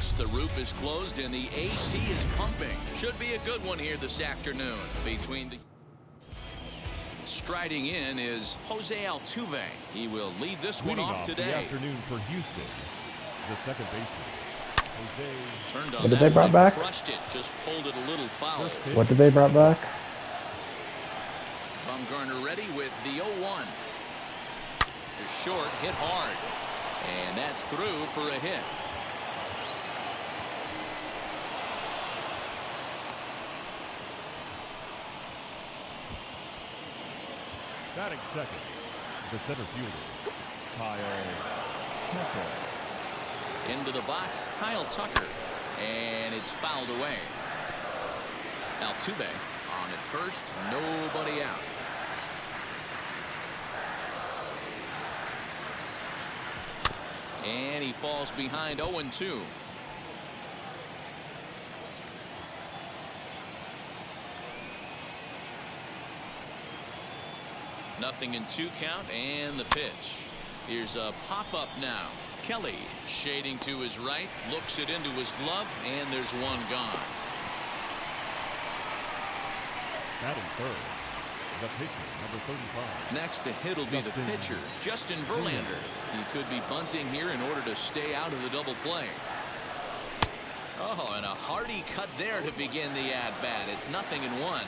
6. The roof is closed and the AC is pumping. Should be a good one here this afternoon between the... Striding in is Jose Altuve. He will lead this one off today. The afternoon for Houston, the second baseman. Jose turned on what did they brought back? Crushed it, just pulled it a little foul. What did they brought back? Bumgarner ready with the 0-1. To short, hit hard, and that's through for a hit. Batting second, the center fielder, Kyle Tucker. Into the box, Kyle Tucker, and it's fouled away. Altuve on at first, nobody out. And he falls behind 0-2. Nothing in 2 count, and the pitch. Here's a pop-up now. Kelly shading to his right, looks it into his glove, and there's one gone. Batting third, the pitcher, number 35. Next to hit will be the pitcher, Justin Verlander. He could be bunting here in order to stay out of the double play. Oh, and a hearty cut there to begin the at-bat. It's 0-1.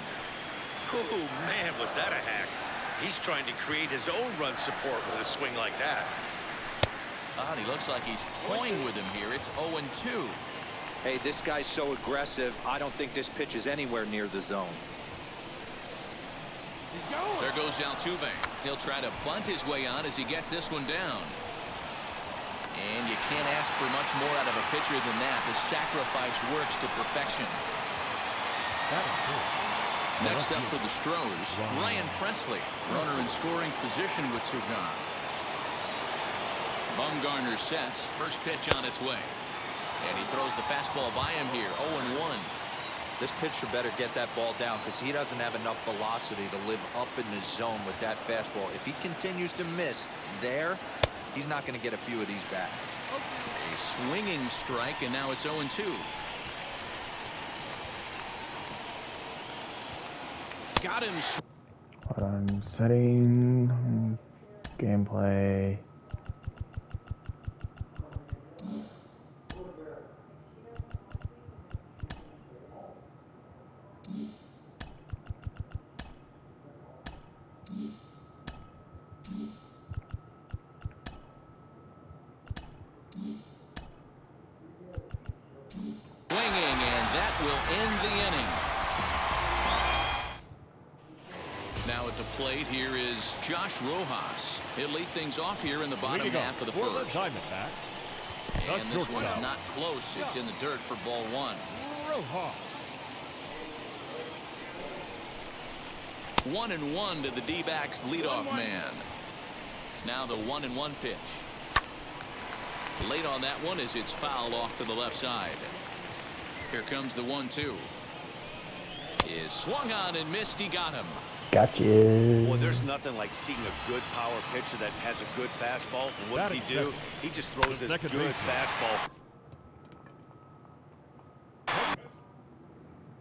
Oh, man, was that a hack. He's trying to create his own run support with a swing like that. Oh, he looks like he's toying with him here. It's 0-2. Hey, this guy's so aggressive. I don't think this pitch is anywhere near the zone. There goes Altuve. He'll try to bunt his way on as he gets this one down. And you can't ask for much more out of a pitcher than that. The sacrifice works to perfection. Next up for the Stros, Ryan Presley. Runner in scoring position with Surgan. Bumgarner sets. First pitch on its way. And he throws the fastball by him here. 0-1. This pitcher better get that ball down because he doesn't have enough velocity to live up in the zone with that fastball. If he continues to miss there, he's not going to get a few of these back. A swinging strike, and now it's 0-2. Got him. Hold on, setting, gameplay. Swinging, and that will end the inning. Now at the plate here is Josh Rojas. He'll lead things off here in the bottom half of the first. And this one's not close. It's in the dirt for ball 1. Rojas. 1-1 to the D-backs leadoff man. Now the 1-1 pitch. Late on that one as it's fouled off to the left side. Here comes the 1-2. Is swung on and missed. He got him. Gotcha. Well, there's nothing like seeing a good power pitcher that has a good fastball. And what does he do? He just throws this good fastball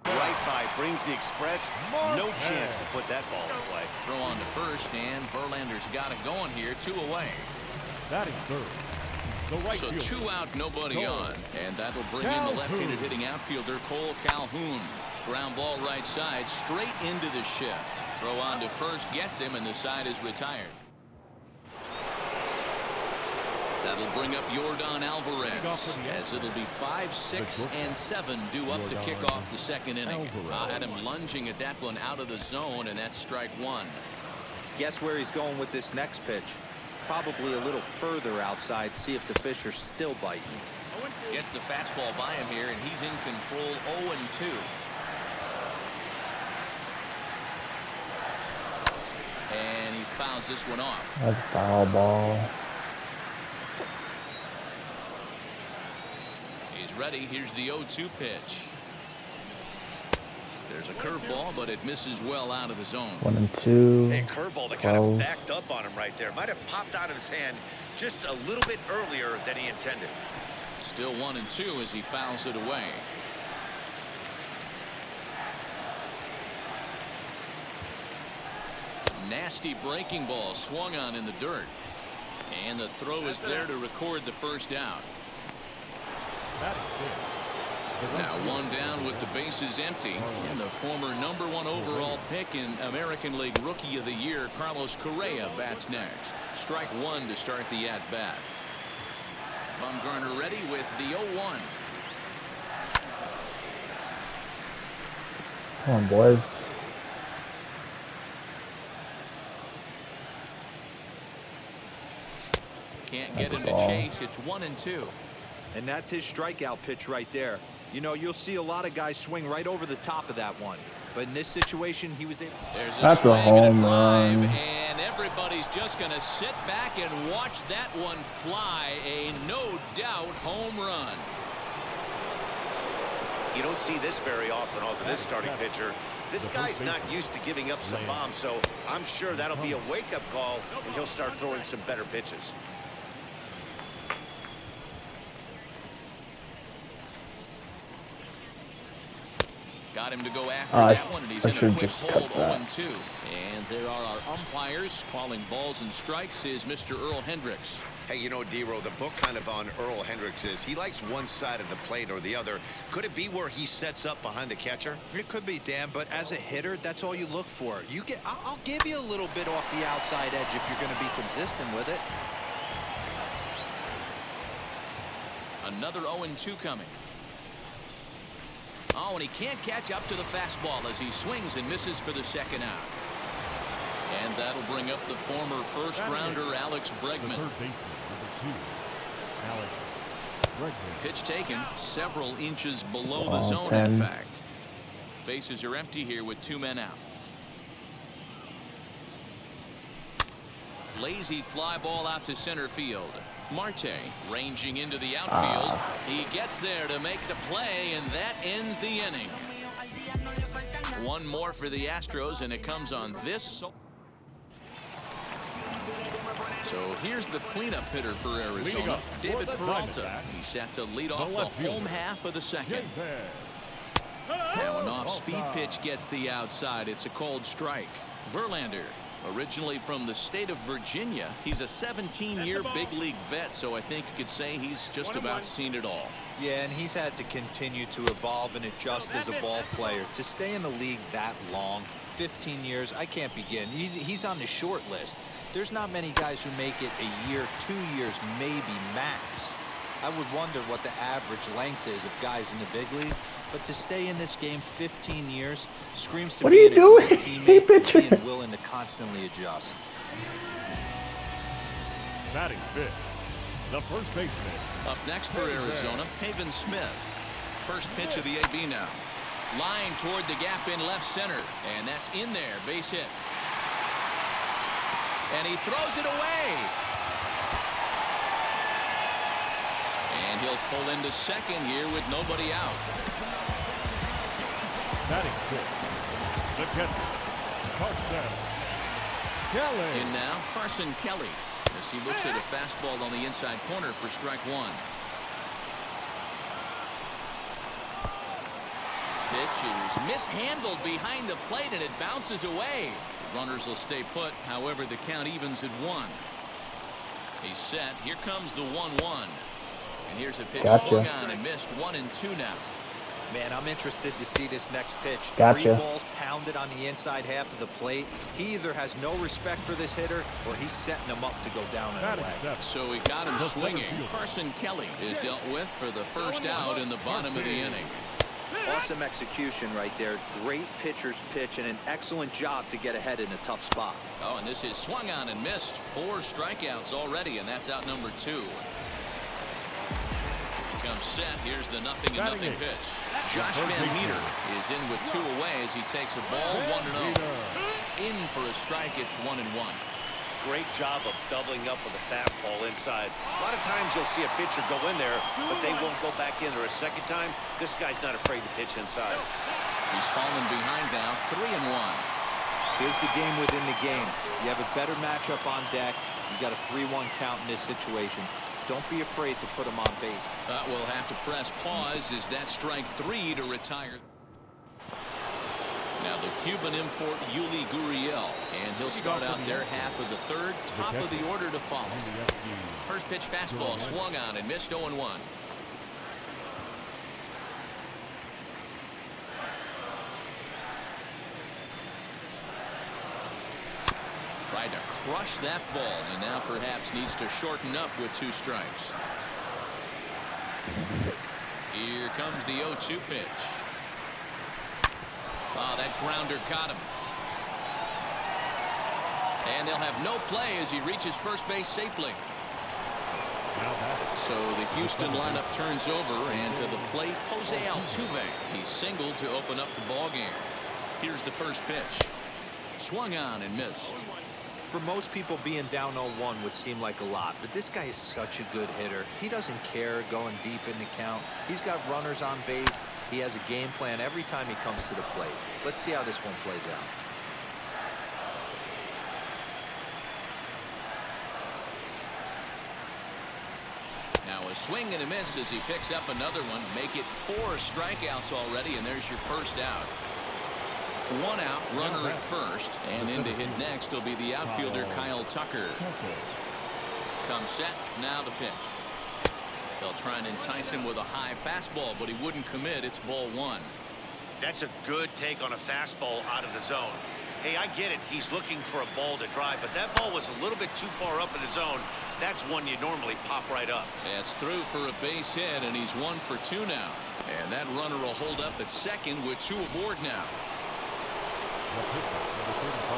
right by, brings the express. No chance to put that ball in play. Throw on to first, and Verlander's got it going here. 2 away. Batting third, the right So fielder. 2 out, nobody on. And that'll bring in the left-handed hitting outfielder, Cole Calhoun. Ground ball right side, straight into the shift. Throw on to first, gets him, and the side is retired. That'll bring up Yordan Alvarez, as it'll be 5, 6, and 7 due up to kick off the second inning. Had him lunging at that one out of the zone, and that's strike 1. Guess where he's going with this next pitch? Probably a little further outside. See if the fish are still biting. Gets the fastball by him here, and he's in control. 0-2. And he fouls this one off. That's foul ball. He's ready. Here's the 0-2 pitch. There's a curveball, but it misses well out of the zone. 1-2. Hey, curveball that kind of backed up on him right there. Might have popped out of his hand just a little bit earlier than he intended. Still 1-2 as he fouls it away. Nasty breaking ball swung on in the dirt. And the throw is there to record the first out. Now one down with the bases empty. And the former #1 overall pick in American League Rookie of the Year, Carlos Correa, bats next. Strike one to start the at-bat. Bumgarner ready with the 0-1. Come on, boys. Can't get him to chase. It's 1-2. And that's his strikeout pitch right there. You know, you'll see a lot of guys swing right over the top of that one. But in this situation, he was able. There's a That's a swing and a home drive, run. and everybody's just going to sit back and watch that one fly. A no doubt home run. You don't see this very often off of this starting pitcher. This guy's not used to giving up some bombs, so I'm sure that'll be a wake-up call, and he'll start throwing some better pitches. Got him to go after that one, and he's in a quick hold, 0-2. And there are our umpires calling balls and strikes is Mr. Earl Hendricks. Hey, you know, D-Row, the book kind of on Earl Hendricks is he likes one side of the plate or the other. Could it be where he sets up behind the catcher? It could be, Dan, but as a hitter, that's all you look for. I'll give you a little bit off the outside edge if you're going to be consistent with it. Another 0-2 coming. Oh, and he can't catch up to the fastball as he swings and misses for the second out. And that'll bring up the former first-rounder Alex Bregman. Third baseman, #2, Alex Bregman. Pitch taken several inches below the zone, in fact. Bases are empty here with 2 men out. Lazy fly ball out to center field. Marte ranging into the outfield. He gets there to make the play, and that ends the inning. One more for the Astros, and it comes on this. So here's the cleanup hitter for Arizona, David Peralta. He's set to lead off the home half of the second. Now an off-speed pitch gets the outside. It's a cold strike. Verlander, originally from the state of Virginia, he's a 17-year big league vet, so I think you could say he's just about seen it all. Yeah, and he's had to continue to evolve and adjust as a ball player. To stay in the league that long, 15 years, I can't begin. He's on the short list. There's not many guys who make it a year, 2 years, maybe max. I would wonder what the average length is of guys in the big leagues, but to stay in this game 15 years screams to be a great teammate and being willing to constantly adjust. Batting fifth, the first baseman. Up next for Arizona, Pavin Smith. First pitch of the AB now. Line toward the gap in left center, and that's in there, base hit. And he throws it away. And he'll pull into second here with nobody out. Batting fifth, the catcher, Carson Kelly. In now, Carson Kelly, as he looks at a fastball on the inside corner for strike one. Pitch is mishandled behind the plate, and it bounces away. Runners will stay put. However, the count evens at 1. He's set. Here comes the 1-1. And here's a pitch swung on and missed. 1-2 now. Man, I'm interested to see this next pitch. Gotcha. 3 balls pounded on the inside half of the plate. He either has no respect for this hitter or he's setting him up to go down and away. So he got him swinging. Carson Kelly is dealt with for the first out in the bottom of the inning. Awesome execution right there. Great pitcher's pitch and an excellent job to get ahead in a tough spot. Oh, and this is swung on and missed. 4 strikeouts already, and that's out number 2. Comes set. Here's the 0-0 pitch. Josh Van Meter is in with 2 away as he takes a ball 1-0. In for a strike. It's 1-1. Great job of doubling up with a fastball inside. A lot of times you'll see a pitcher go in there, but they won't go back in there a second time. This guy's not afraid to pitch inside. He's fallen behind now, 3-1. Here's the game within the game. You have a better matchup on deck. You got a 3-1 count in this situation. Don't be afraid to put him on base. We'll have to press pause. Is that strike 3 to retire? Now the Cuban import Yuli Gurriel, and he'll start out their half of the third, top of the order to follow. First pitch fastball swung on and missed 0-1. Tried to crush that ball, and now perhaps needs to shorten up with 2 strikes. Here comes the 0-2 pitch. Oh, that grounder caught him. And they'll have no play as he reaches first base safely. So the Houston lineup turns over, and to the plate, Jose Altuve. He singled to open up the ball game. Here's the first pitch. Swung on and missed. For most people, being down 0-1 would seem like a lot, but this guy is such a good hitter. He doesn't care going deep in the count. He's got runners on base. He has a game plan every time he comes to the plate. Let's see how this one plays out. Now a swing and a miss as he picks up another one. Make it 4 strikeouts already, and there's your first out. 1 out, runner at first, and in to hit next will be the outfielder Kyle Tucker. Comes set, now the pitch. They'll try and entice him with a high fastball, but he wouldn't commit. It's ball 1. That's a good take on a fastball out of the zone. Hey, I get it. He's looking for a ball to drive, but that ball was a little bit too far up in the zone. That's one you normally pop right up. That's through for a base hit, and he's 1 for 2 now. And that runner will hold up at second with 2 aboard now.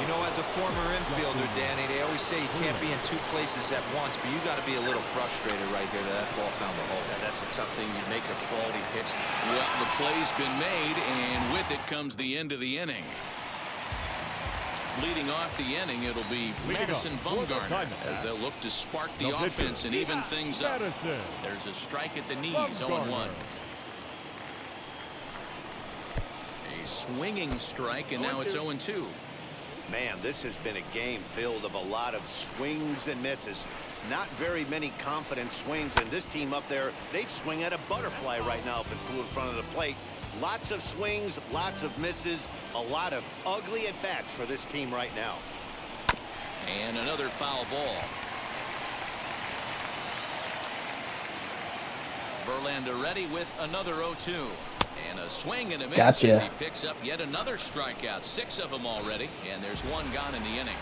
You know, as a former infielder, Danny, they always say you can't be in 2 places at once, but you got to be a little frustrated right here that ball found the hole. Yeah, that's a tough thing. You make a quality pitch. Well, the play's been made, and with it comes the end of the inning. Leading off the inning, it'll be Madison Bumgarner as they'll look to spark the offense and even things up. There's a strike at the knees, 0-1. A swinging strike, and now it's 0-2. Man, this has been a game filled of a lot of swings and misses. Not very many confident swings, and this team up there, they'd swing at a butterfly right now if it flew in front of the plate. Lots of swings, lots of misses, a lot of ugly at-bats for this team right now. And another foul ball. Verlander ready with another 0-2. And a swing and a miss as he picks up yet another strikeout. 6 of them already, and there's 1 gone in the inning.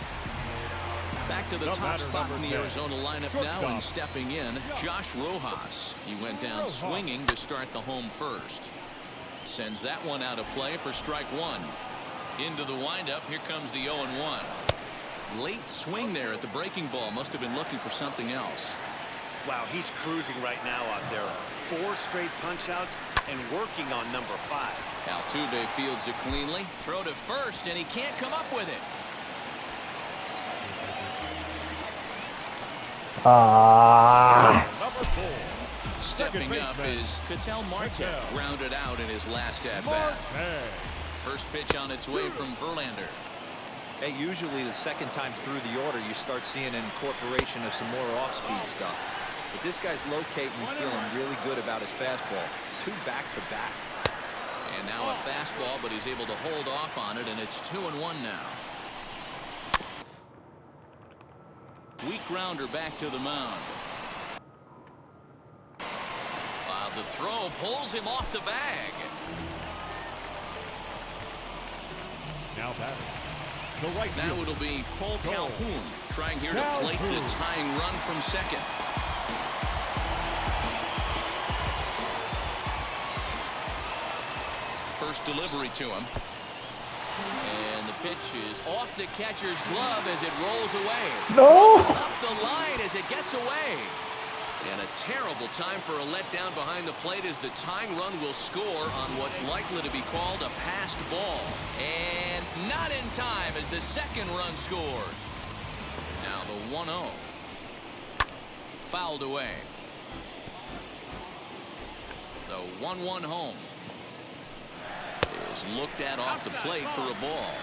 Back to the top spot in the Arizona lineup now, and stepping in, Josh Rojas. He went down swinging to start the home first. Sends that one out of play for strike 1. Into the windup, here comes the 0-1. Late swing there at the breaking ball. Must have been looking for something else. Wow, he's cruising right now out there. 4 straight punch-outs and working on number 5. Altuve fields it cleanly. Throw to first, and he can't come up with it. Number 4. Stepping up is Ketel Marte, grounded out in his last at-bat. First pitch on its way from Verlander. Hey, usually the second time through the order, you start seeing an incorporation of some more off-speed stuff. But this guy's locating and feeling really good about his fastball. 2 back-to-back. And now a fastball, but he's able to hold off on it, and it's 2-1 now. Weak grounder back to the mound. The throw pulls him off the bag. Now batting. Now it'll be Cole Calhoun trying here to plate the tying run from second. First delivery to him. And the pitch is off the catcher's glove as it rolls away. No! It's up the line as it gets away. And a terrible time for a letdown behind the plate as the tying run will score on what's likely to be called a passed ball. And not in time as the second run scores. Now the 1-0. Fouled away. The 1-1 home is looked at off the plate for a ball.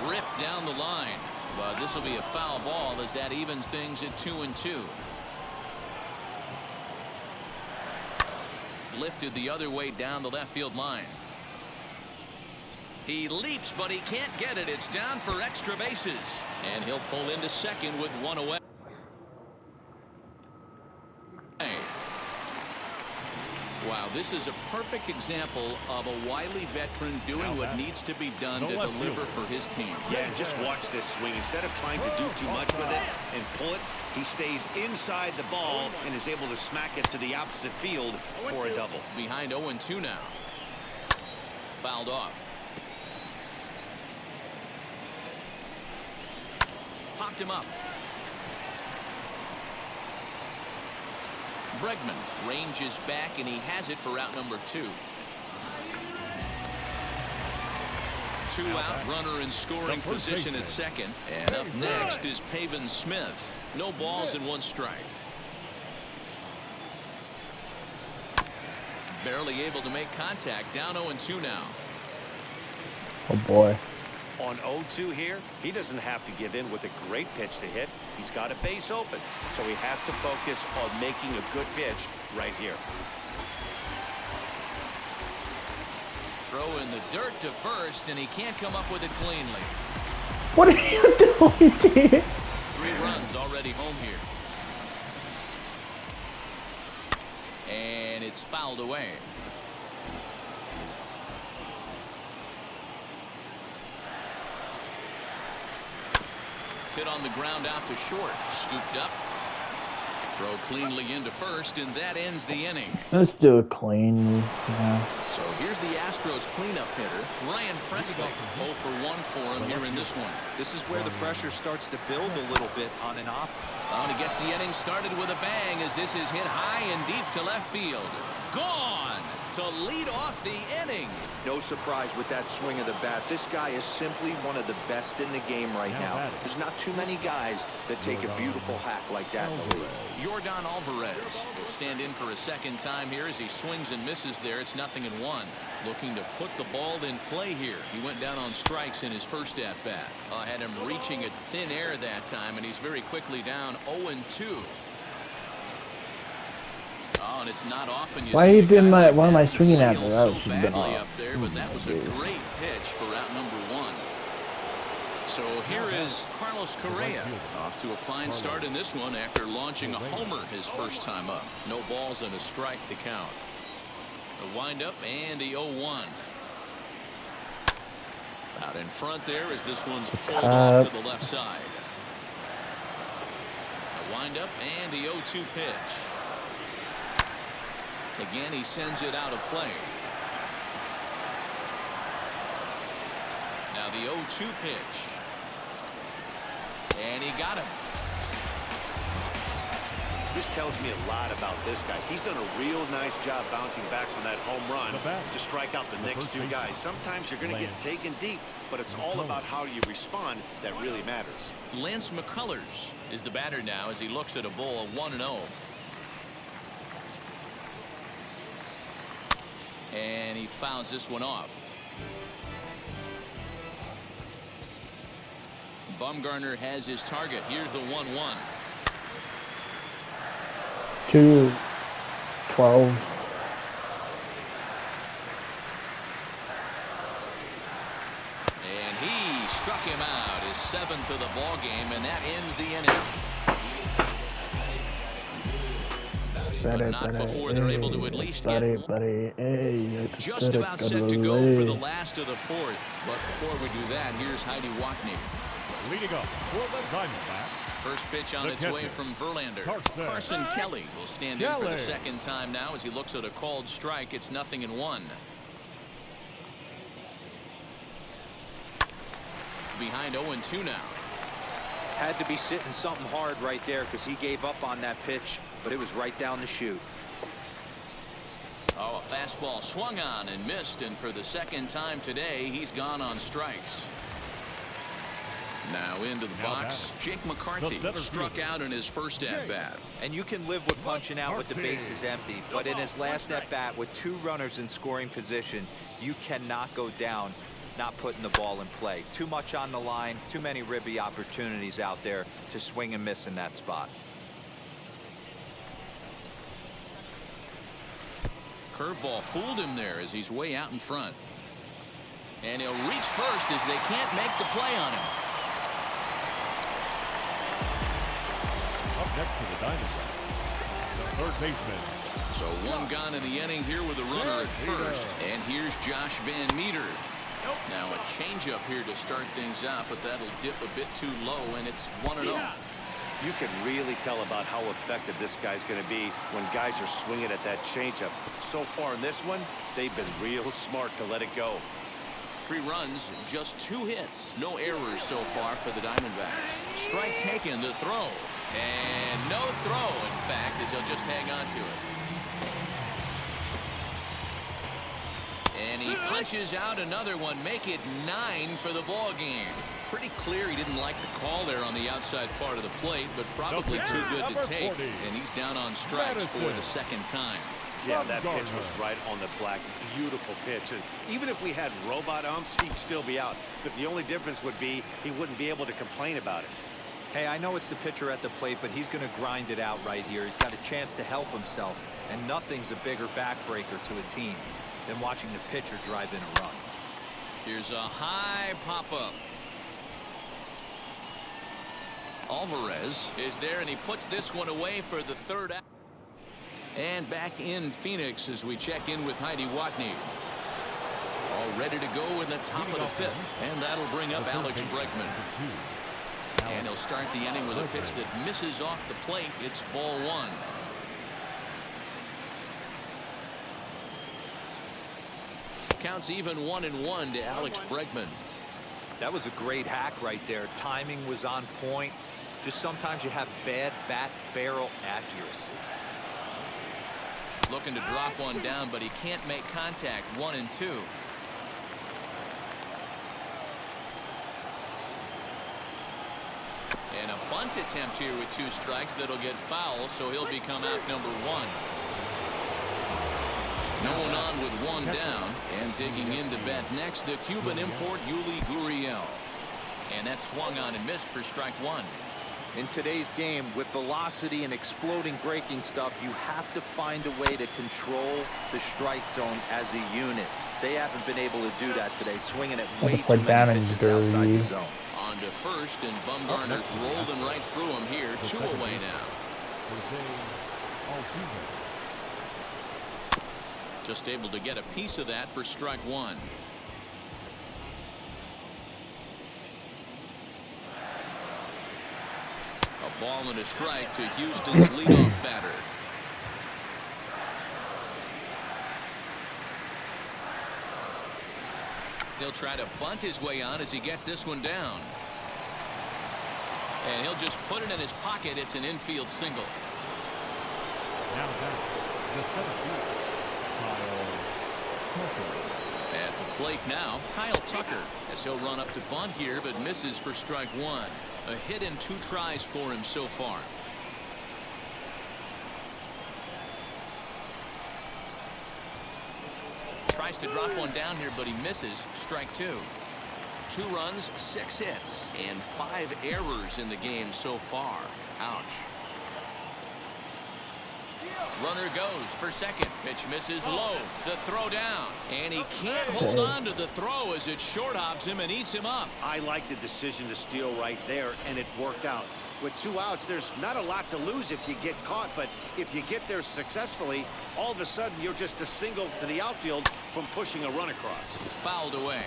Ripped down the line. But this will be a foul ball as that evens things at 2-2. Lifted the other way down the left field line. He leaps, but he can't get it. It's down for extra bases. And he'll pull into second with one away. Wow, this is a perfect example of a wily veteran doing what needs to be done to deliver for his team. Yeah, just watch this swing. Instead of trying to do too much with it and pull it, he stays inside the ball and is able to smack it to the opposite field for a double. Behind 0-2 now. Fouled off. Popped him up. Bregman ranges back, and he has it for out number 2. 2 out, runner in scoring position at second. And up next is Pavin Smith. No balls and 1 strike. Barely able to make contact. Down 0-2 now. Oh boy. On 0-2 here, he doesn't have to give in with a great pitch to hit. He's got a base open, so he has to focus on making a good pitch right here. Throw in the dirt to first, and he can't come up with it cleanly. What are you doing, dude? 3 runs already home here. And it's fouled away. Hit on the ground out to short. Scooped up. Throw cleanly into first, and that ends the inning. Let's do it clean. Yeah. So here's the Astros cleanup hitter, Ryan Presley. 0 for 1 for him here in this one. This is where the pressure starts to build a little bit on and off. And he gets the inning started with a bang as this is hit high and deep to left field. Gone to lead off the inning. No surprise with that swing of the bat. This guy is simply one of the best in the game right now. There's not too many guys that take a beautiful hack like that in the league. Yordan Alvarez will stand in for a second time here as he swings and misses there. It's 0-1. Looking to put the ball in play here. He went down on strikes in his first at-bat. Had him reaching at thin air that time, and he's very quickly down 0-2. And it's not often you Why see you doing like why am I that swinging at flail the so route? Should have been badly off. up there, but that was a great pitch for out number 1. So here is Carlos Correa off to a fine start in this one after launching a homer his first time up. No balls and a strike to count. The windup and the 0-1. Out in front there as this one's pulled off to the left side. The windup and the 0-2 pitch. Again, he sends it out of play. Now the 0-2 pitch. And he got him. This tells me a lot about this guy. He's done a real nice job bouncing back from that home run to strike out the next 2 guys. Sometimes you're going to get taken deep, but it's all about how you respond that really matters. Lance McCullers is the batter now as he looks at a ball 1-0. And he fouls this one off. Bumgarner has his target. Here's the 1-1. 2-12. And he struck him out, his 7th of the ball game, and that ends the inning. But not before they're able to at least get just about set to go for the last of the 4th. But before we do that, here's Heidi Wackney. Leading up for the Diamondbacks. First pitch on its way from Verlander. Carson Kelly will stand in for the second time now as he looks at a called strike. It's 0-1. Behind 0-2 now. Had to be sitting something hard right there because he gave up on that pitch, but it was right down the chute. A fastball swung on and missed, and for the second time today, he's gone on strikes. Now into the box, Jake McCarthy struck out in his first at-bat. And you can live with punching out with the bases empty, but in his last at-bat with 2 runners in scoring position, you cannot go down not putting the ball in play. Too much on the line, too many ribby opportunities out there to swing and miss in that spot. Curveball fooled him there as he's way out in front. And he'll reach first as they can't make the play on him. Up next to the Diamondbacks, the third baseman. So one gone in the inning here with a runner at first. And here's Josh Van Meter. Now a changeup here to start things out, but that'll dip a bit too low, and it's 1-0. You can really tell about how effective this guy's going to be when guys are swinging at that changeup. So far in this one, they've been real smart to let it go. 3 runs, just 2 hits. No errors so far for the Diamondbacks. Strike taken, the throw. And no throw, in fact, as he'll just hang on to it. And he punches out another one, make it 9 for the ball game. Pretty clear he didn't like the call there on the outside part of the plate, but probably too good to take. And he's down on strikes for the second time. Yeah, that pitch was right on the black. Beautiful pitch. And even if we had robot umps, he'd still be out. But the only difference would be he wouldn't be able to complain about it. Hey, I know it's the pitcher at the plate, but he's going to grind it out right here. He's got a chance to help himself, and nothing's a bigger backbreaker to a team than watching the pitcher drive in a run. Here's a high pop-up. Alvarez is there, and he puts this one away for the third out. And back in Phoenix as we check in with Heidi Watney. All ready to go in the top of the 5th, and that'll bring up Alex Bregman. And he'll start the inning with a pitch that misses off the plate. It's ball 1. Counts even 1-1 to Alex Bregman. That was a great hack right there. Timing was on point. Just sometimes you have bad bat barrel accuracy. Looking to drop one down, but he can't make contact. 1-2. And a bunt attempt here with 2 strikes that'll get foul, so he'll become out number 1. No one on with 1 down, and digging in to bat next, the Cuban import Yuli Gurriel. And that swung on and missed for strike 1. In today's game, with velocity and exploding breaking stuff, you have to find a way to control the strike zone as a unit. They haven't been able to do that today, swinging at way too many pitches outside the zone. On to first, and Bumgarner's rolling right through him here. 2 away now. Just able to get a piece of that for strike 1. A ball and a strike to Houston's leadoff batter. He'll try to bunt his way on as he gets this one down. And he'll just put it in his pocket. It's an infield single. Now back, the center fielder, Kyle Tucker. At the plate now, Kyle Tucker, as he'll run up to bunt here, but misses for strike 1. A hit in 2 tries for him so far. Tries to drop one down here, but he misses. Strike 2. 2 runs, 6 hits, and 5 errors in the game so far. Ouch. Runner goes for second. Pitch misses low. The throw down. And he can't hold on to the throw as it short hops him and eats him up. I like the decision to steal right there, and it worked out. With 2 outs, there's not a lot to lose if you get caught, but if you get there successfully, all of a sudden you're just a single to the outfield from pushing a run across. Fouled away.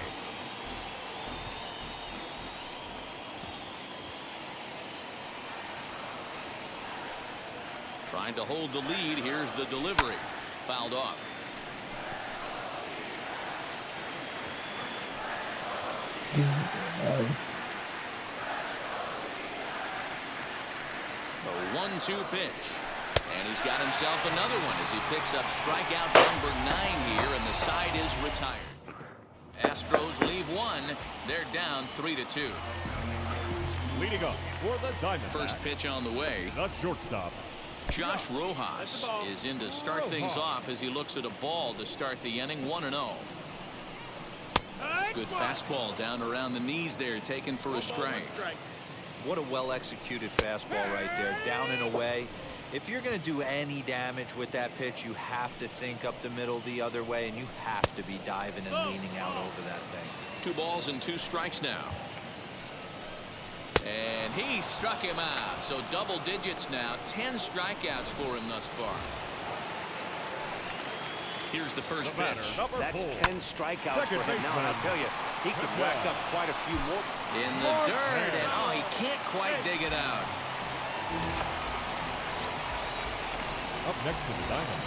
Trying to hold the lead. Here's the delivery. Fouled off. The 1-2 pitch. And he's got himself another one as he picks up strikeout number 9 here, and the side is retired. Astros leave 1. They're down 3-2. Leading up for the Diamondbacks. First pitch on the way. The shortstop, Josh Rojas is in to start things off as he looks at a ball to start the inning. 1-0. Good fastball down around the knees there, taken for a strike. What a well-executed fastball right there, down and away. If you're going to do any damage with that pitch, you have to think up the middle the other way, and you have to be diving and leaning out over that thing. 2 balls and 2 strikes now. And he struck him out. So double digits now. 10 strikeouts for him thus far. Here's the first pitch. That's 10 strikeouts for him now. And I'll tell you, he could rack up quite a few more. In the dirt, and oh, he can't quite dig it out. Up next to the Diamond.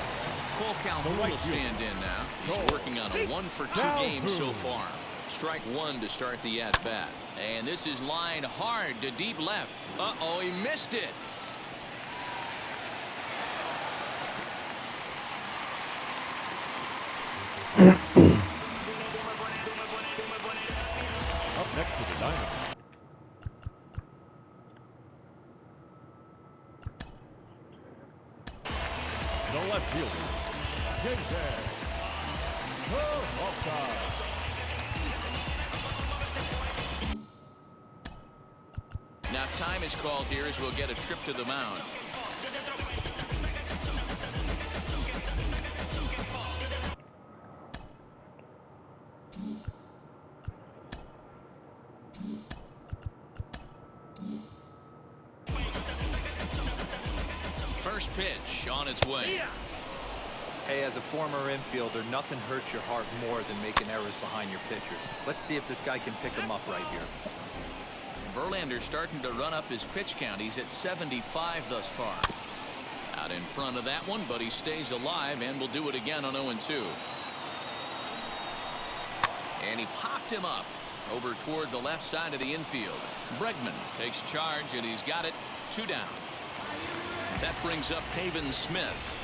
Cole Calhoun will stand in now. He's working on a 1-for-2 game so far. Strike 1 to start the at-bat. And this is lined hard to deep left. Uh-oh, he missed it. Up next to the Diamond. The left fielder. Jason. Offside. Now time is called here as we'll get a trip to the mound. First pitch on its way. Hey, as a former infielder, nothing hurts your heart more than making errors behind your pitchers. Let's see if this guy can pick them up right here. Verlander starting to run up his pitch count. He's at 75 thus far. Out in front of that one, but he stays alive and will do it again on 0-2. And he popped him up over toward the left side of the infield. Bregman takes charge, and he's got it 2 down. That brings up Pavin Smith.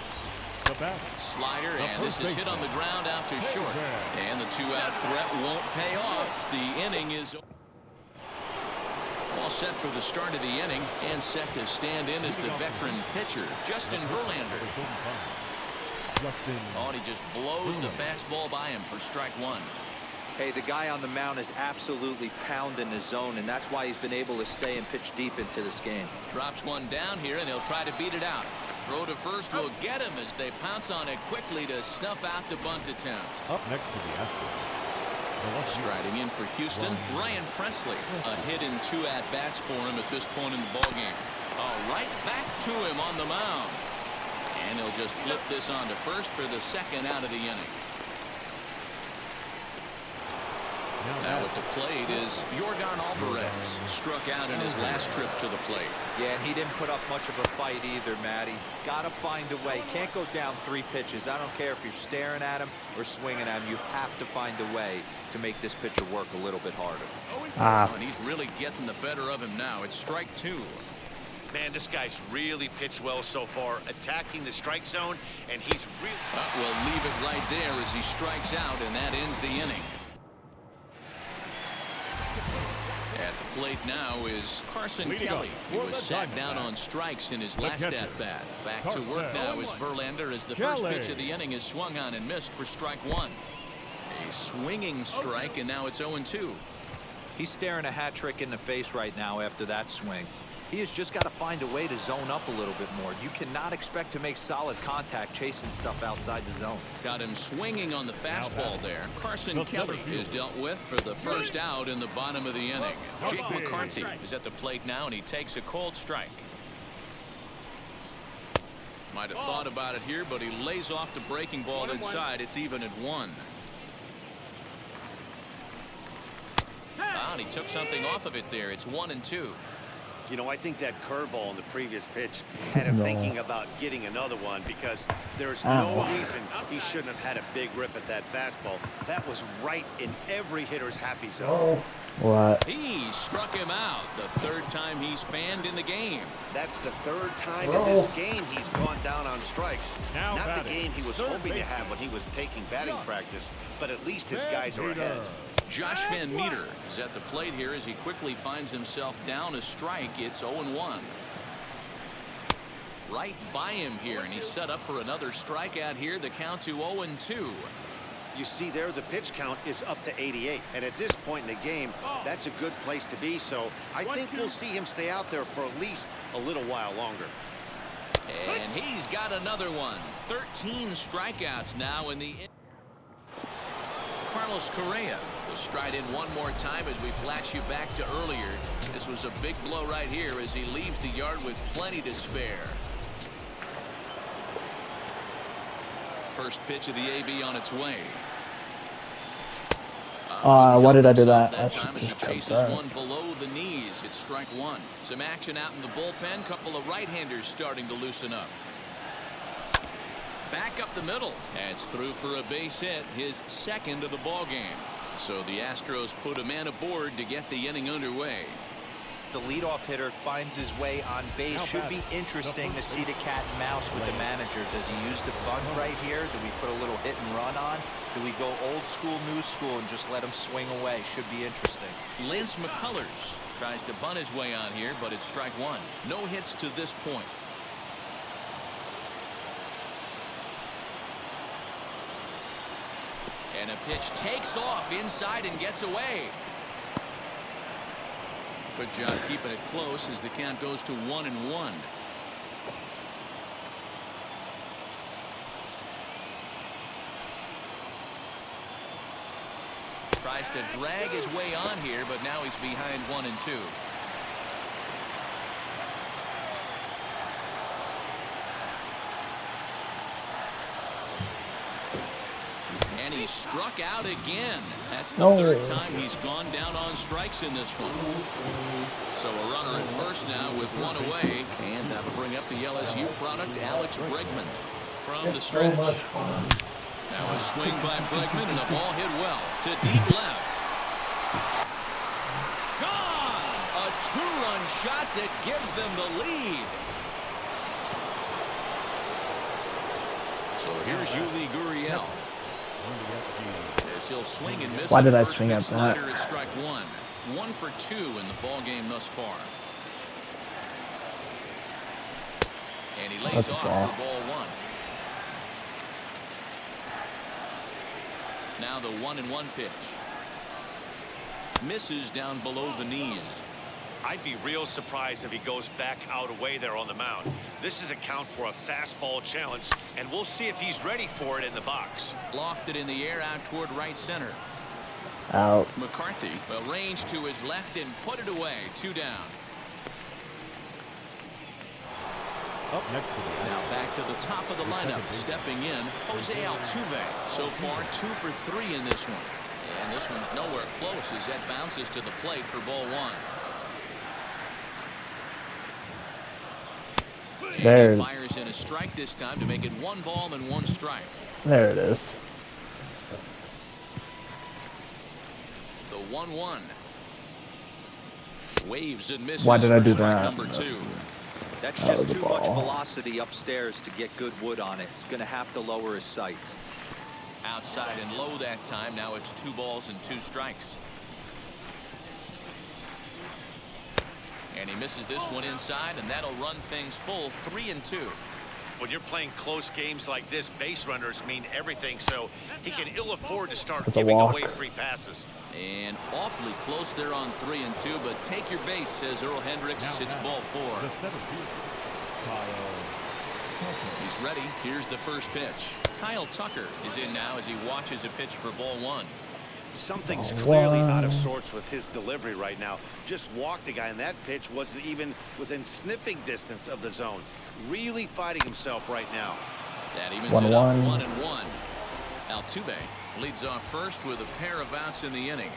Slider, and this is hit on the ground out to short. And the 2-out threat won't pay off. The inning is all set for the start of the inning, and set to stand in as the veteran pitcher, Justin Verlander. Oh, and he just blows the fastball by him for strike 1. Hey, the guy on the mound is absolutely pounding his zone, and that's why he's been able to stay and pitch deep into this game. Drops one down here, and he'll try to beat it out. Throw to first will get him as they pounce on it quickly to snuff out the bunt attempt. Up next to the Astros. Striding in for Houston, Ryan Presley. A hit in 2 at-bats for him at this point in the ballgame. Right back to him on the mound. And he'll just flip this on to first for the 2nd out of the inning. Now at the plate is Yordan Alvarez. Struck out in his last trip to the plate. Yeah, and he didn't put up much of a fight either, Matty. Got to find a way. Can't go down 3 pitches. I don't care if you're staring at him or swinging at him. You have to find a way to make this pitcher work a little bit harder. And he's really getting the better of him now. It's strike 2. Man, this guy's really pitched well so far, attacking the strike zone, and he's really... We'll leave it right there as he strikes out, and that ends the inning. At the plate now is Carson Kelly. He was sat down on strikes in his last at-bat. Back to work now is Verlander as the first pitch of the inning is swung on and missed for strike 1. A swinging strike, and now it's 0-2. He's staring a hat trick in the face right now after that swing. He has just got to find a way to zone up a little bit more. You cannot expect to make solid contact chasing stuff outside the zone. Got him swinging on the fastball there. Carson Kelly is dealt with for the first out in the bottom of the inning. Jake McCarthy is at the plate now, and he takes a cold strike. Might have thought about it here, but he lays off the breaking ball inside. It's even at 1. And he took something off of it there. It's 1-2. You know, I think that curveball in the previous pitch had him thinking about getting another one, because there's no reason he shouldn't have had a big rip at that fastball. That was right in every hitter's happy zone. What? He struck him out. The 3rd time he's fanned in the game. That's the 3rd time in this game he's gone down on strikes. Not the game he was hoping to have when he was taking batting practice, but at least his guys are ahead. Josh Van Meter is at the plate here as he quickly finds himself down a strike. It's 0-1. Right by him here, and he's set up for another strikeout here. The count to 0-2. You see there, the pitch count is up to 88. And at this point in the game, that's a good place to be. So I think we'll see him stay out there for at least a little while longer. And he's got another one. 13 strikeouts now in the... Carlos Correa will stride in one more time as we flash you back to earlier. This was a big blow right here as he leaves the yard with plenty to spare. First pitch of the AB on its way. Why did I do that? That time as he chases one below the knees. It's strike one. Some action out in the bullpen. Couple of right-handers starting to loosen up. Back up the middle. That's through for a base hit, his second of the ball game. So the Astros put a man aboard to get the inning underway. The leadoff hitter finds his way on base. Should be interesting to see the cat and mouse with the manager. Does he use the bunt right here? Do we put a little hit and run on? Do we go old school, new school, and just let him swing away? Should be interesting. Lance McCullers tries to bunt his way on here, but it's strike one. No hits to this point. And a pitch takes off inside and gets away. Good job keeping it close as the count goes to 1-1. Tries to drag his way on here, but now he's behind 1-2. And he struck out again. That's the third time he's gone down on strikes in this one. So a runner at first now with one away, and that'll bring up the LSU product, Alex Bregman, from the stretch. Now a swing by Bregman and a ball hit well to deep left. Gone! A two-run shot that gives them the lead. So here's Yuli Gurriel. As he'll swing and miss. Why did I swing at that? At strike one. 1 for 2 in the ball game thus far. And he lays off for ball one. Now the 1-1 pitch. Misses down below the knees. I'd be real surprised if he goes back out away there on the mound. This is a count for a fastball challenge, and we'll see if he's ready for it in the box. Lofted in the air out toward right center. Out. McCarthy will range to his left and put it away. 2 down. Up next to the Now back to the top of the lineup. Stepping in, Jose Altuve. So far 2 for 3 in this one. And this one's nowhere close as that bounces to the plate for ball one. There. And he fires in a strike this time to make it 1 ball and 1 strike. There it is. The 1-1. Waves and misses. Why did I do strike that? Number 2. That's just too much velocity upstairs to get good wood on it. It's going to have to lower his sights. Outside and low that time. Now it's 2 balls and 2 strikes. And he misses this one inside, and that'll run things full. 3-2. When you're playing close games like this, base runners mean everything, so he can ill afford to start giving away free passes. And awfully close there on 3-2, but take your base, says Earl Hendricks. It's ball 4. He's ready. Here's the first pitch. Kyle Tucker is in now as he watches a pitch for ball 1. Something's clearly out of sorts with his delivery right now. Just walked the guy, and that pitch wasn't even within sniffing distance of the zone. Really fighting himself right now. That evens it up 1-1. Altuve leads off first with a pair of outs in the inning.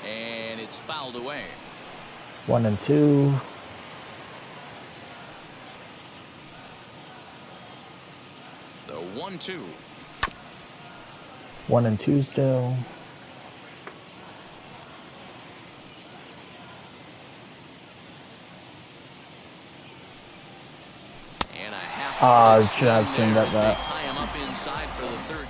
And it's fouled away. 1-2. The 1-2. 1-2 still. And a half should have seen that. they tie him up inside for the third.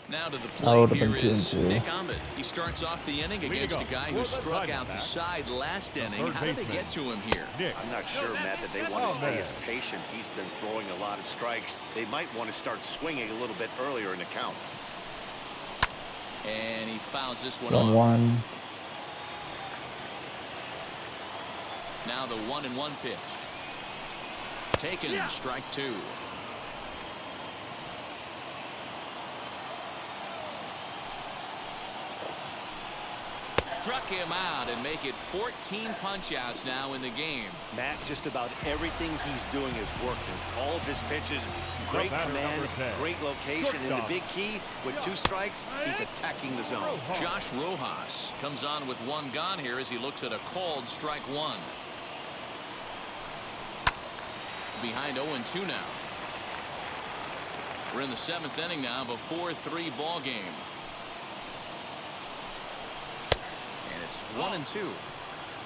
Now to the Oh, plate it would here have been is 2-2. Nick Ahmed. He starts off the inning against a guy who struck out the side last inning. How did they get to him here? I'm not sure, Matt, that they want to stay as patient. He's been throwing a lot of strikes. They might want to start swinging a little bit earlier in the count. And he fouls this one 1-1. off. Now the 1-1 pitch. Taken, strike 2. Struck him out and make it 14 punch-outs now in the game. Matt, just about everything he's doing is working. All of his pitches, great command, great location, and the big key, with 2 strikes, he's attacking the zone. Josh Rojas comes on with 1 gone here as he looks at a called strike 1. Behind 0-2 now. We're in the 7th inning now of a 4-3 ball game. It's 1-2.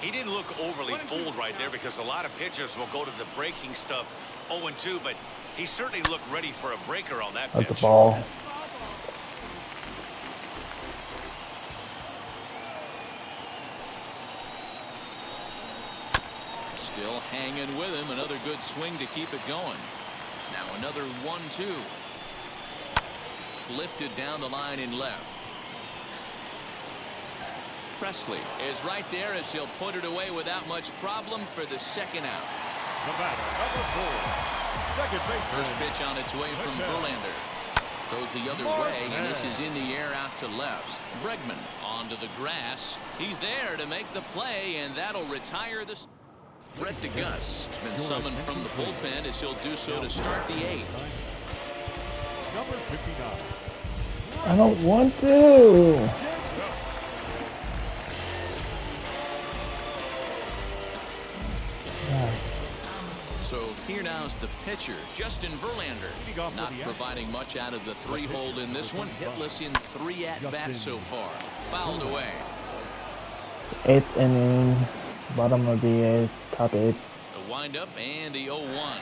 He didn't look overly fooled right there because a lot of pitchers will go to the breaking stuff 0-2, but he certainly looked ready for a breaker on that pitch. That's the ball. Still hanging with him. Another good swing to keep it going. Now another 1-2. Lifted down the line in left. Presley is right there as he'll put it away without much problem for the 2nd out. The batter, number 4, second baseman. First pitch on its way from Verlander. Goes the other way, and this is in the air out to left. Bregman onto the grass. He's there to make the play, and that'll retire the... Brett DeGus has been summoned from the bullpen as he'll do so to start the 8th. Number 59. I don't want to. So here now's the pitcher, Justin Verlander, not providing much out of the 3-hole in this one. Hitless in 3 at-bats so far. Fouled away. 8th inning, bottom of the 8th, top 8. The windup and the 0-1.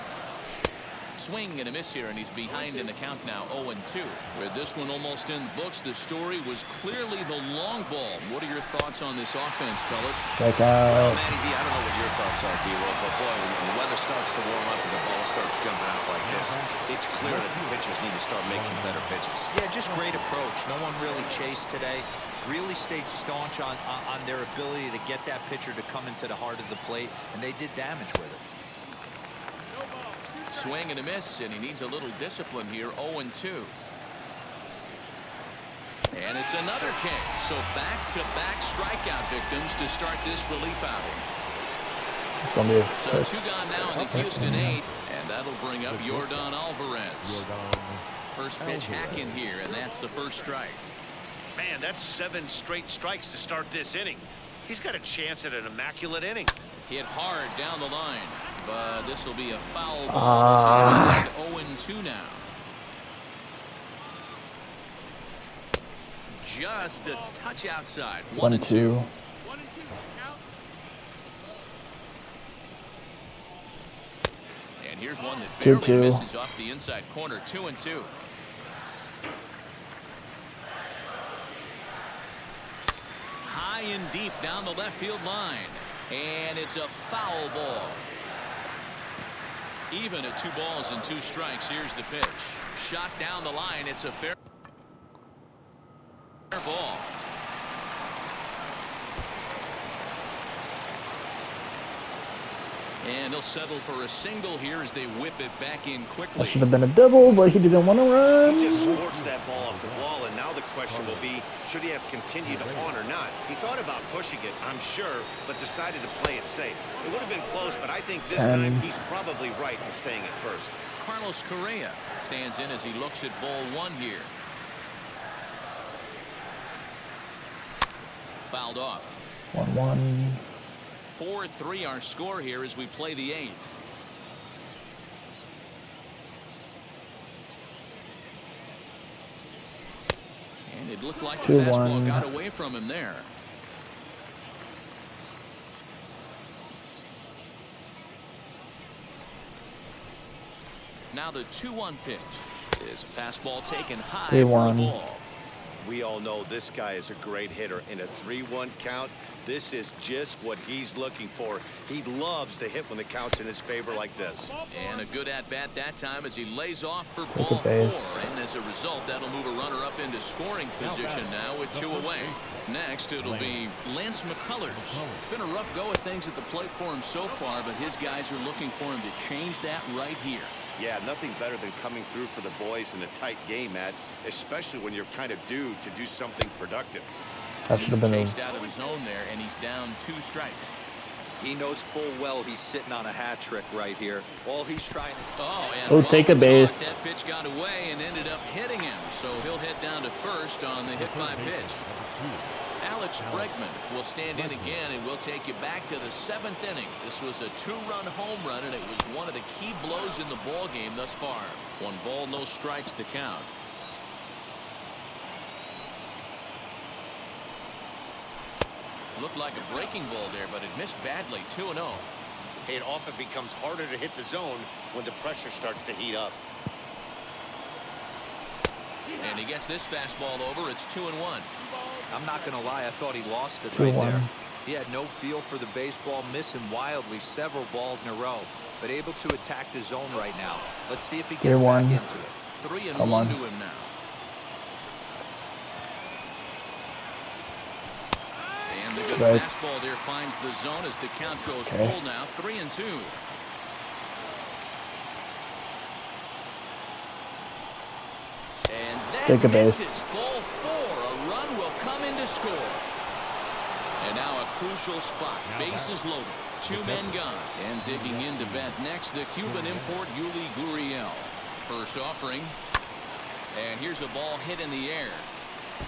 Swing and a miss here, and he's behind in the count now, 0-2. With this one almost in books, the story was clearly the long ball. What are your thoughts on this offense, fellas? Strike Well, out. Matty B, I don't know what your thoughts are, D-Roll, but boy, when the weather starts to warm up and the ball starts jumping out like this, it's clear that the pitchers need to start making better pitches. Yeah, just great approach. No one really chased today. Really stayed staunch on their ability to get that pitcher to come into the heart of the plate, and they did damage with it. Swing and a miss, and he needs a little discipline here, 0-2. And it's another kick. So back-to-back strikeout victims to start this relief outing. It's gonna be a So 2 gone now in the Houston 8th, and that'll bring up Yordan Alvarez. First pitch hack in here, and that's the first strike. Man, that's 7 straight strikes to start this inning. He's got a chance at an immaculate inning. Hit hard down the line, but this will be a foul ball. This is behind 0-2 now. Just a touch outside. 1-2. And here's one that barely 2-2. misses off the inside corner. 2-2. High and deep down the left field line. And it's a foul ball. Even at 2 balls and 2 strikes, here's the pitch. Shot down the line. It's a fair ball. And he'll settle for a single here as they whip it back in quickly. That should have been a double, but he didn't want to run. He just sports that ball off the wall, and now the question will be, should he have continued on or not? He thought about pushing it, I'm sure, but decided to play it safe. It would have been close, but I think this time he's probably right in staying at first. Carlos Correa stands in as he looks at ball 1 here. Fouled off. 1-1. 4-3 our score here as we play the 8th. And it looked like the fastball got away from him there. Now the 2-1 pitch is a fastball taken high for a ball. We all know this guy is a great hitter. In a 3-1 count, this is just what he's looking for. He loves to hit when the count's in his favor like this. And a good at-bat that time as he lays off for ball 4. And as a result, that'll move a runner up into scoring position now with 2 away. Next, it'll be Lance McCullers. It's been a rough go of things at the plate for him so far, but his guys are looking for him to change that right here. Yeah, nothing better than coming through for the boys in a tight game, Matt, especially when you're kind of due to do something productive. That should have been chased out of the zone there, and he's down 2 strikes. He knows full well he's sitting on a hat trick right here. All he's trying to... And take a base. That pitch got away and ended up hitting him, so he'll head down to first on the hit-by pitch. Alex Bregman will stand in again, and we'll take you back to the 7th inning. This was a 2-run home run, and it was one of the key blows in the ball game thus far. 1 ball, no strikes to count. Looked like a breaking ball there, but it missed badly. 2-0. It often becomes harder to hit the zone when the pressure starts to heat up. And he gets this fastball over. It's 2-1. I'm not going to lie, I thought he lost it 2-1. right there. He had no feel for the baseball, missing wildly several balls in a row, but able to attack the zone right now. Let's see if he gets back into it. 3-1 to him now. And the good fastball there finds the zone as the count goes full now. 3-2. And that misses. Ball 4. A run will come in to score. And now a crucial spot. Bases loaded. 2 men gone. And digging in to bat next, the Cuban import Yuli Gurriel. First offering. And here's a ball hit in the air.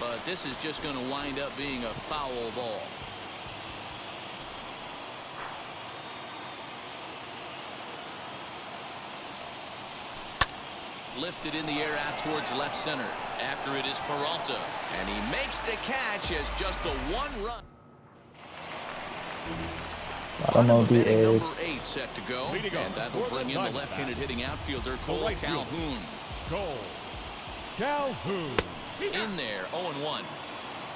But this is just going to wind up being a foul ball. Lifted in the air out towards left center. After it is Peralta. And he makes the catch as just the 1 run. MLB Number 8 set to go. And that'll bring in the left-handed hitting outfielder Cole Calhoun. Cole Calhoun. In there, 0-1.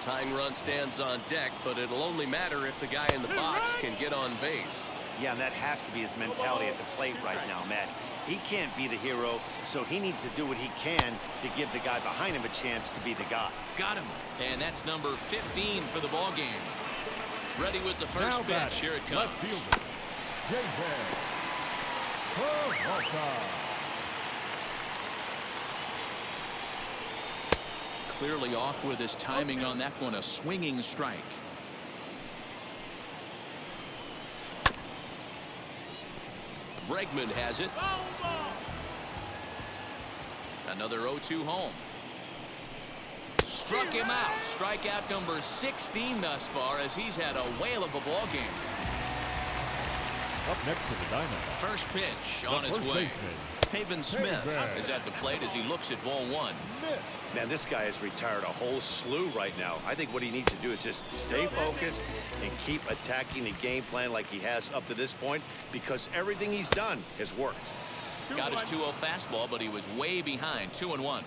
Tying run stands on deck, but it'll only matter if the guy in the box can get on base. Yeah, and that has to be his mentality at the plate right now, Matt. He can't be the hero, so he needs to do what he can to give the guy behind him a chance to be the guy. Got him. And that's number 15 for the ball game. Ready with the first pitch. Here it comes. Left fielder, Peralta. Clearly off with his timing on that one. A swinging strike. Bregman has it. Another 0-2 home. Struck him out. Strikeout number 16 thus far as he's had a whale of a ball game. Up next to the Diamondbacks. First pitch on its way. Pavin Smith is at the plate as he looks at ball 1. Man, this guy has retired a whole slew right now. I think what he needs to do is just stay focused and keep attacking the game plan like he has up to this point, because everything he's done has worked. Got his 2-0 fastball, but he was way behind. 2-1.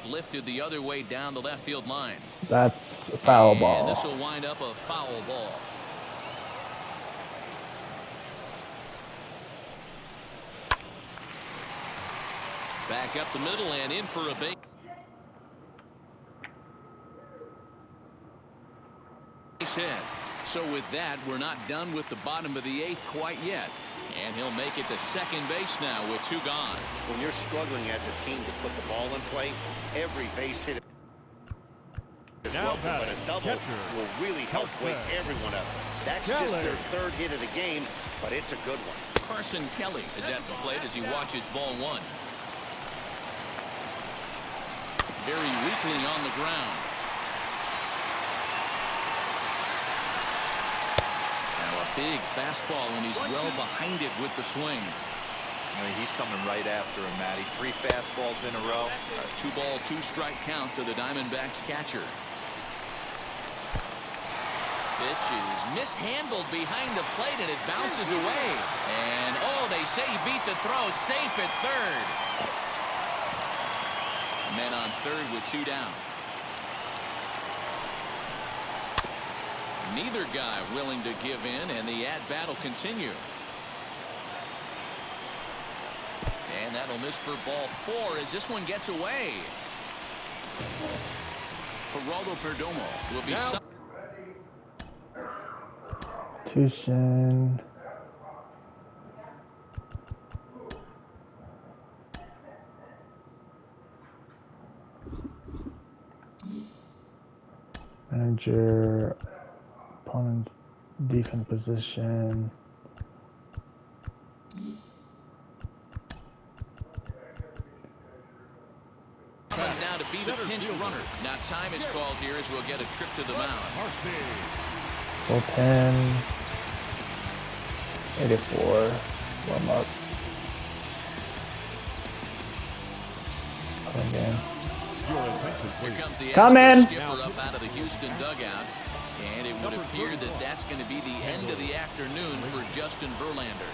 Lifted the other way down the left field line. That's a foul ball. And this will wind up a foul ball. Back up the middle and in for a base hit. So with that, we're not done with the bottom of the 8th quite yet. And he'll make it to second base now with 2 gone. When you're struggling as a team to put the ball in play, every base hit is welcome, but a double will really help wake everyone up. That's just their 3rd hit of the game, but it's a good one. Carson Kelly is at the plate as he watches ball 1. Very weakly on the ground. Now a big fastball, and he's well behind it with the swing. I mean, he's coming right after him, Matty. 3 fastballs in a row. A 2-ball, 2-strike count to the Diamondbacks catcher. Pitch is mishandled behind the plate, and it bounces away. And, oh, they say he beat the throw. Safe at 3rd. Men on third with 2 down. Neither guy willing to give in, and the at-bat will continue. And that'll miss for ball 4 as this one gets away. Geraldo Perdomo will be Tucson. Manager, opponent's defense position. Now to be the pinch runner. Now time is called here as we'll get a trip to the mound. Bullpen. 84. Warm up. Again. Here comes the Astros skipper up out of the Houston dugout. And it would appear that that's going to be the end of the afternoon for Justin Verlander.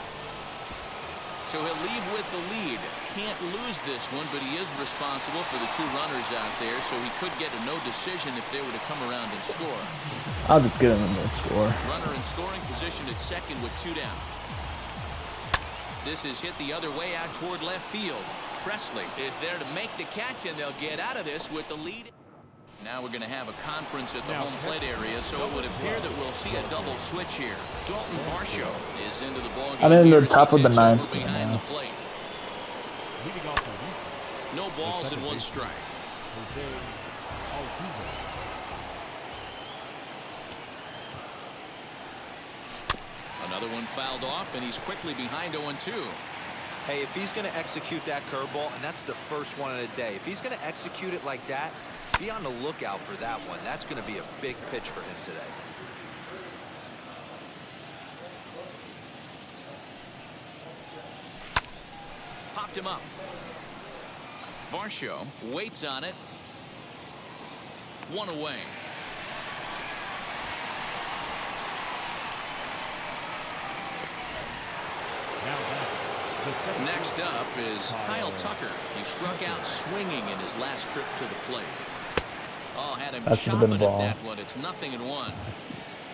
So he'll leave with the lead. Can't lose this one, but he is responsible for the 2 runners out there, so he could get a no decision if they were to come around and score. I'll just give him a no score. Runner in scoring position at second with 2 down. This is hit the other way out toward left field. Presley is there to make the catch, and they'll get out of this with the lead. Now we're going to have a conference at the home plate area, so it would appear that we'll see a double switch here. Dalton Varsho is into the ballgame. I'm in the top of the 9th. Behind the plate. No balls and 1 strike. Another one fouled off, and he's quickly behind 0-2. Hey, if he's going to execute that curveball, and that's the first one of the day, if he's going to execute it like that, be on the lookout for that one. That's going to be a big pitch for him today. Popped him up. Varsho waits on it. 1 away. Next up is Kyle Tucker. He struck out swinging in his last trip to the plate. Oh, had him chopping at that one. It's 0-1.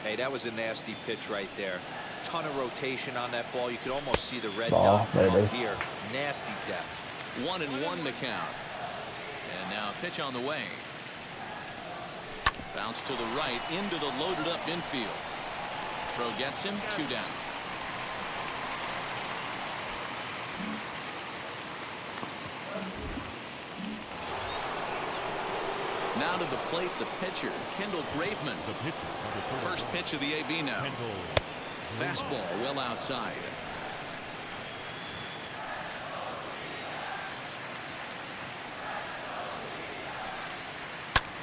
Hey, that was a nasty pitch right there. Ton of rotation on that ball. You could almost see the red dot from up here. Nasty depth. 1-1 the count. And now a pitch on the way. Bounce to the right into the loaded up infield. Throw gets him. 2 down. Now to the plate, the pitcher, Kendall Graveman. First pitch of the AB now. Fastball well outside.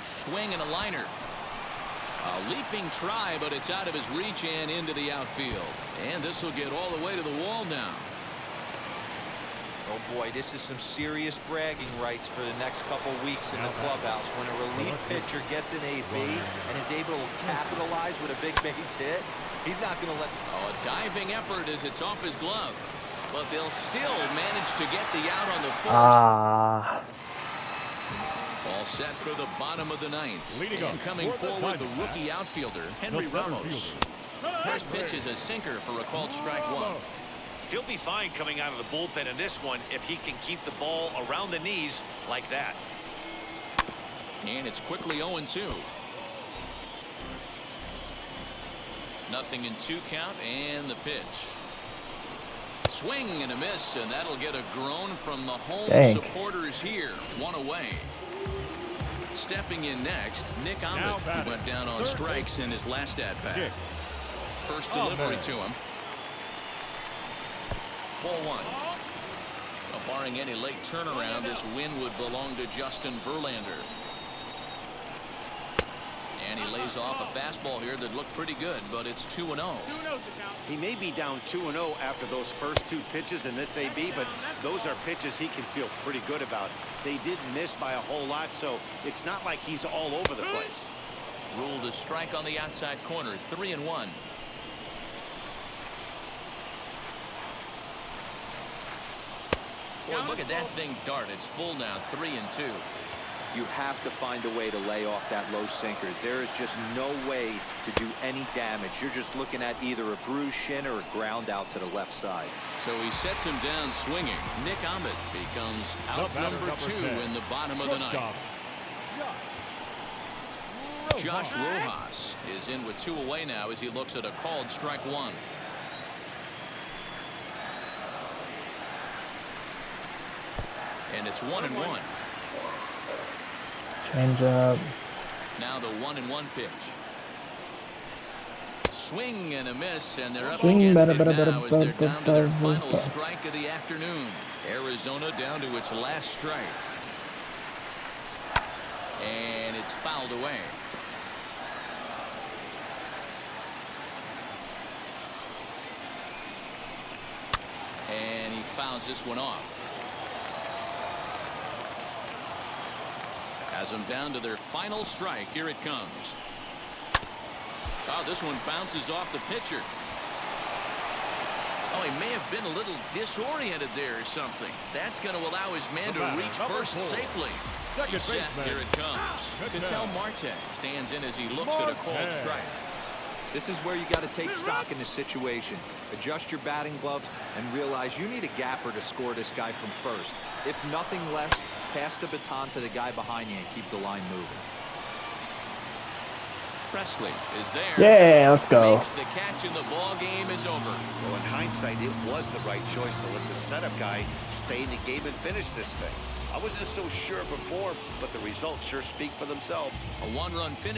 Swing and a liner. A leaping try, but it's out of his reach and into the outfield. And this will get all the way to the wall now. Oh boy, this is some serious bragging rights for the next couple weeks in the clubhouse. When a relief pitcher gets an AB and is able to capitalize with a big base hit, he's not going to let... Oh, a diving effort as it's off his glove. But they'll still manage to get the out on the fourth. All set for the bottom of the 9th. And coming forward, the rookie outfielder, Henry Ramos. First pitch is a sinker for a called strike 1. He'll be fine coming out of the bullpen in this one if he can keep the ball around the knees like that. And it's quickly 0-2. Nothing in 2 count, and the pitch. Swing and a miss, and that'll get a groan from the home supporters here. 1 away. Stepping in next, Nick Ahmed, who went down on strikes in his last at-bat. First delivery to him. Ball 1. Barring any late turnaround, this win would belong to Justin Verlander. And he lays off a fastball here that looked pretty good, but it's 2-0. He may be down 2-0 after those first 2 pitches in this AB, but those are pitches he can feel pretty good about. They did miss by a whole lot, so it's not like he's all over the place. Ruled a strike on the outside corner. 3-1. Boy, look at that thing dart. It's full now. 3-2. You have to find a way to lay off that low sinker. There is just no way to do any damage. You're just looking at either a bruised shin or a ground out to the left side. So he sets him down swinging. Nick Ahmed becomes out number 2 in the bottom of the ninth. Josh Rojas is in with 2 away now as he looks at a called strike 1. And it's 1-1. Change up. Now the 1-1 pitch. Swing and a miss, and they're up Swing, against it now as they're down to their final strike of the afternoon. Arizona down to its last strike. And it's fouled away. And he fouls this one off. Has them down to their final strike. Here it comes. Oh, this one bounces off the pitcher. Oh, he may have been a little disoriented there or something. That's going to allow his man to reach first safely. He's set. Here it comes. Ketel Marte stands in as he looks at a called strike. This is where you got to take stock in the situation. Adjust your batting gloves and realize you need a gapper to score this guy from first. If nothing less, pass the baton to the guy behind you and keep the line moving. Presley is there. Yeah, let's go. Makes the catch and the ball game is over. Well, in hindsight, it was the right choice to let the setup guy stay in the game and finish this thing. I wasn't so sure before, but the results sure speak for themselves. A 1-run finish.